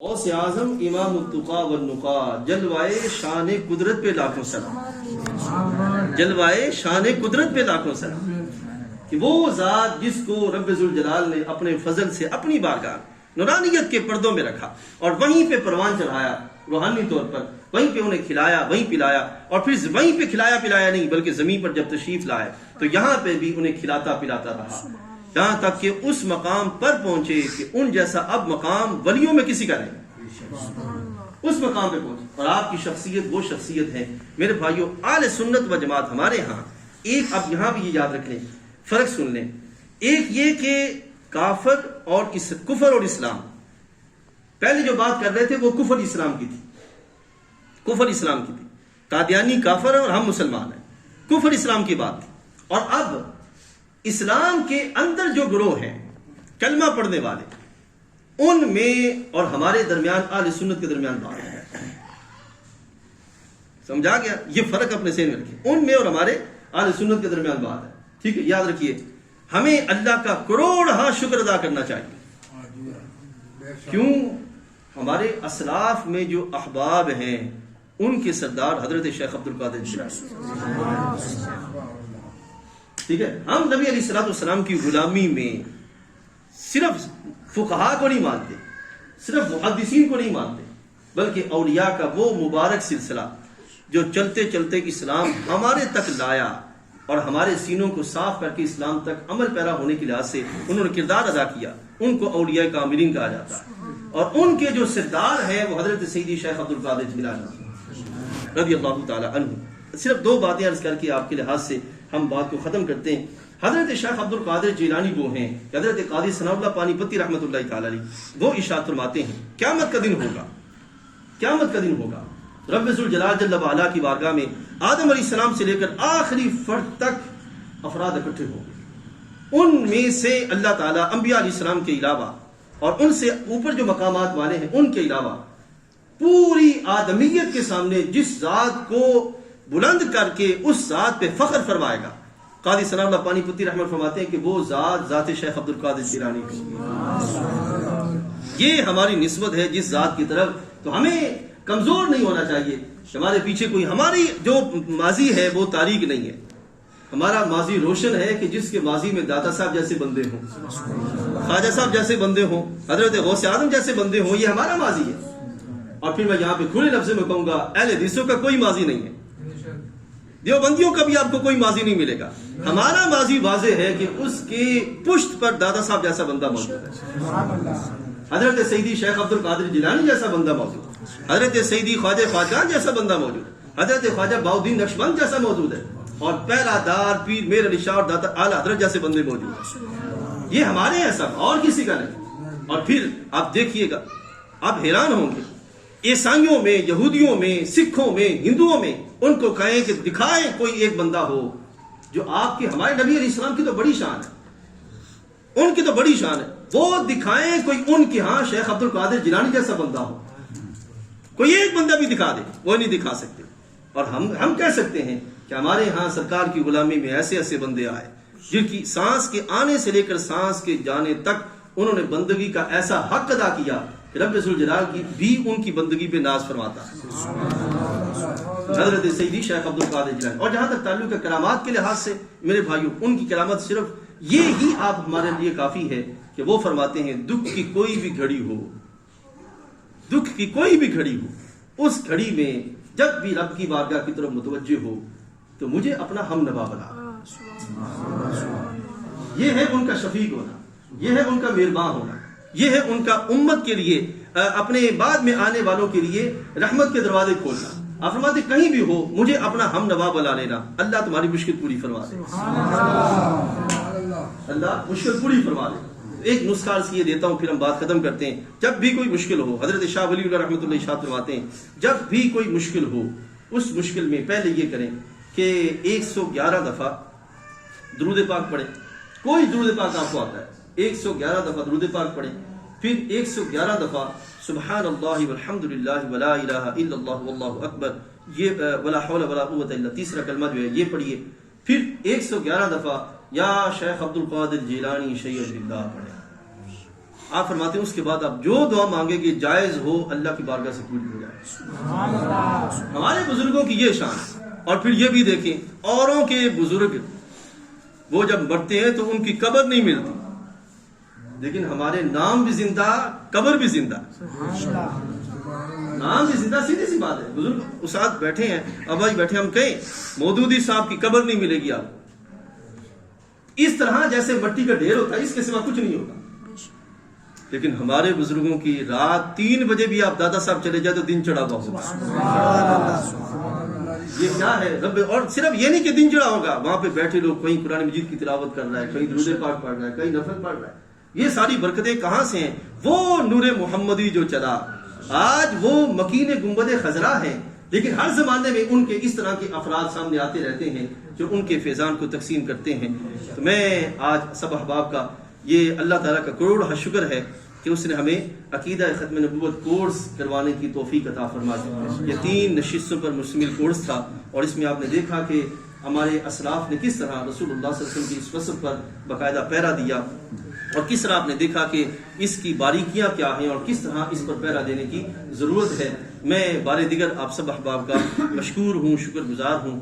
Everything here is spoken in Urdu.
غوث اعظم امام التقا والنقا، جلوائے شان قدرت پہ لاکھوں سلام، جلوائے شان قدرت پہ لاکھوں سلام، کہ وہ ذات جس کو رب ذوالجلال نے اپنے فضل سے اپنی بارگاہ نورانیت کے پردوں میں رکھا اور وہیں پہ پروان چڑھایا روحانی طور پر، وہیں پہ انہیں کھلایا، وہیں پلایا، اور پھر وہیں پہ کھلایا پلایا نہیں بلکہ زمین پر جب تشریف لائے تو یہاں پہ بھی انہیں کھلاتا پلاتا رہا، یہاں تک کہ اس مقام پر پہنچے کہ ان جیسا اب مقام ولیوں میں کسی کا نہیں، اس مقام پہ پہنچے۔ اور آپ کی شخصیت وہ شخصیت ہے میرے بھائیوں، اہل سنت و جماعت ہمارے ہاں ایک، اب یہاں بھی یہ یاد رکھ لیں، فرق سن لیں، ایک یہ کہ کافر اور کفر اور اسلام، پہلے جو بات کر رہے تھے وہ کفر اسلام کی تھی، کفر اسلام کی تھی، قادیانی کافر ہے اور ہم مسلمان ہیں، کفر اسلام کی بات تھی۔ اور اب اسلام کے اندر جو گروہ ہیں کلمہ پڑھنے والے، ان میں اور ہمارے درمیان اہل سنت کے درمیان بات ہے، سمجھا گیا؟ یہ فرق اپنے ذہن میں رکھیں، ان میں اور ہمارے اہل سنت کے درمیان بات ہے، ٹھیک ہے؟ یاد رکھیے، ہمیں اللہ کا کروڑ شکر ادا کرنا چاہیے، کیوں؟ ہمارے اسلاف میں جو احباب ہیں ان کے سردار حضرت شیخ عبد القادر جیلانی، ٹھیک ہے؟ ہم نبی علیہ الصلوۃ والسلام کی غلامی میں صرف فقہاء کو نہیں مانتے، صرف محدثین کو نہیں مانتے، بلکہ اولیاء کا وہ مبارک سلسلہ جو چلتے چلتے اسلام ہمارے تک لایا اور ہمارے سینوں کو صاف کر کے اسلام تک عمل پیرا ہونے کے لحاظ سے انہوں نے کردار ادا کیا، ان کو اولیاء کاملین کہا جاتا ہے، اور ان کے جو سردار ہیں وہ حضرت سیدی شیخ عبد القادر جیلانی رضی اللہ تعالی عنہ۔ صرف دو باتیں عرض کر کے آپ کے لحاظ سے ہم بات کو ختم کرتے ہیں۔ حضرت شیخ عبد القادر جیلانی وہ ہیں، حضرت قاضی ثناء اللہ پانی پتی رحمۃ اللہ تعالی علیہ وہ ارشاد فرماتے ہیں قیامت کا دن ہوگا، قیامت کا دن ہوگا، رب ذوالجلال جل وعلا کی بارگاہ میں آدم علیہ السلام سے لے کر آخری فرد تک افراد اکٹھے ہوں گے، ان میں سے اللہ تعالیٰ انبیاء علیہ السلام کے علاوہ اور ان سے اوپر جو مقامات والے ہیں ان کے علاوہ پوری آدمیت کے سامنے جس ذات کو بلند کر کے اس ذات پہ فخر فرمائے گا، قاضی ثناء اللہ پانی پتی رحمت فرماتے ہیں کہ وہ ذات ذات شیخ عبد القادر جیلانی ہے۔ یہ ہماری نسبت ہے جس ذات کی طرف، تو ہمیں کمزور نہیں ہونا چاہیے، ہمارے پیچھے کوئی، ہماری جو ماضی ہے وہ تاریک نہیں ہے، ہمارا ماضی روشن ہے کہ جس کے ماضی میں داتا صاحب جیسے بندے ہوں، خواجہ صاحب جیسے بندے ہوں، حضرت غوث اعظم جیسے بندے ہوں، یہ ہمارا ماضی ہے۔ اور پھر میں یہاں پہ کھلے لفظ میں کہوں گا اہل حدیثوں کا کوئی ماضی نہیں ہے، دیوبندیوں کا بھی آپ کو کوئی ماضی نہیں ملے گا، ہمارا ماضی واضح ہے کہ اس کی پشت پر دادا صاحب جیسا بندہ موجود ہے، حضرت سیدی شیخ عبد القادر جیلانی جیسا بندہ موجود ہے، حضرت سیدی خواجہ خواجگان جیسا بندہ موجود ہے، حضرت خواجہ بہاؤالدین نقشبند جیسا موجود ہے، اور پہلا دار پیر میر علی شاہ اور داتا اعلی حضرت جیسے بندے موجود ہیں، یہ ہمارے ہیں سب، اور کسی کا نہیں۔ اور پھر آپ دیکھیے گا، آپ حیران ہوں گے، عیسائیوں میں، یہودیوں میں، سکھوں میں، ہندوؤں میں ان کو کہیں کہ دکھائیں کوئی ایک بندہ ہو جو آپ کے، ہمارے نبی علیہ السلام کی تو بڑی شان ہے، ان کی تو بڑی شان ہے، وہ دکھائیں کوئی ان کے ہاں شیخ عبد القادر جیلانی جیسا بندہ ہو، کوئی ایک بندہ بھی دکھا دے، وہ نہیں دکھا سکتے۔ اور ہم کہہ سکتے ہیں کہ ہمارے ہاں سرکار کی غلامی میں ایسے ایسے بندے آئے جن کی سانس کے آنے سے لے کر سانس کے جانے تک انہوں نے بندگی کا ایسا حق ادا کیا کہ رب ذوالجلال کی بھی ان کی بندگی پہ ناز فرماتا ہے، حضرت سیدی شیخ عبد القادر جیلانی۔ اور جہاں تک تعلق ہے کرامات کے لحاظ سے میرے بھائیوں، ان کی کرامت صرف یہ ہی آپ ہمارے لیے کافی ہے کہ وہ فرماتے ہیں دکھ کی کوئی بھی گھڑی ہو، دکھ کی کوئی بھی گھڑی ہو، اس گھڑی میں جب بھی رب کی بارگاہ کی طرف متوجہ ہو تو مجھے اپنا ہم نوا بنا۔ یہ ہے ان کا شفیق ہونا، یہ ہے ان کا مہربان ہونا، یہ ہے ان کا امت کے لیے، اپنے بعد میں آنے والوں کے لیے رحمت کے دروازے کھولنا۔ آپ فرماتے کہیں بھی ہو مجھے اپنا ہم نوا بنا لینا، اللہ تمہاری مشکل پوری فرما دے، اللہ مشکل پوری فرما دے۔ ایک نسخہ عرض کیے دیتا ہوں پھر ہم بات ختم کرتے ہیں۔ جب بھی کوئی مشکل ہو، حضرت شاہ ولی اللہ رحمۃ اللہ ارشاد فرماتے ہیں جب بھی کوئی مشکل ہو، اس مشکل میں پہلے یہ کریں کہ 111 دفعہ درود پاک پڑھیں، کوئی درود پاک آپ کو آتا ہے 111 دفعہ درود پاک پڑھیں، پھر 111 دفعہ سبحان اللہ والحمد للہ ولا الہ الا اللہ واللہ اکبر، یہ ولا حول ولا قوت الا، تیسرا کلمہ جو ہے یہ پڑھیے، پھر 111 دفعہ یا شیخ عبد القادر جیلانی شیخ اللہ پڑھیں، آپ فرماتے ہیں اس کے بعد آپ جو دعا مانگے کہ جائز ہو اللہ کی بارگاہ سے پوری ہو جائے. ہمارے بزرگوں کی یہ شان ہے. اور پھر یہ بھی دیکھیں اوروں کے بزرگ وہ جب مرتے ہیں تو ان کی قبر نہیں ملتی، لیکن ہمارے نام بھی زندہ قبر بھی زندہ. نام بھی زندہ، سیدھی سی بات ہے. بزرگ استاد بیٹھے ہیں، ابا جی بیٹھے، ہم کہیں مودودی صاحب کی قبر نہیں ملے گی آپ کو. اس طرح جیسے مٹی کا ڈھیر ہوتا ہے اس کے سوا کچھ نہیں ہوتا. لیکن ہمارے بزرگوں کی رات 3 بجے بھی آپ دادا صاحب چلے جائے تو دن چڑھا ہوا ہوگا. یہ کیا ہے رب؟ اور صرف یہ نہیں کہ دن چڑھا ہوگا، وہاں پہ بیٹھے لوگ کہیں قرآن مجید کی تلاوت کر رہا ہے، کہیں درود پاک پڑھ رہا ہے، کہیں نفل پڑھ رہا ہے. یہ ساری برکتیں کہاں سے ہیں؟ وہ نور محمدی جو چلا. آج وہ مکین گنبد خضرا ہیں، لیکن ہر زمانے میں ان کے اس طرح کے افراد سامنے آتے رہتے ہیں جو ان کے فیضان کو تقسیم کرتے ہیں. تو میں آج سب احباب کا یہ اللہ تعالیٰ کا کروڑ شکر ہے کہ اس نے ہمیں عقیدہ ختم نبوت کورس کروانے کی توفیق عطا فرما دی. یہ 3 نشستوں پر مشتمل کورس تھا، اور اس میں آپ نے دیکھا کہ ہمارے اسلاف نے کس طرح رسول اللہ صلی اللہ علیہ وسلم کی اس وصف پر باقاعدہ پیرا دیا، اور کس طرح آپ نے دیکھا کہ اس کی باریکیاں کیا ہیں اور کس طرح اس پر پیرا دینے کی ضرورت ہے. میں بار دیگر آپ سب احباب کا مشکور ہوں، شکر گزار ہوں.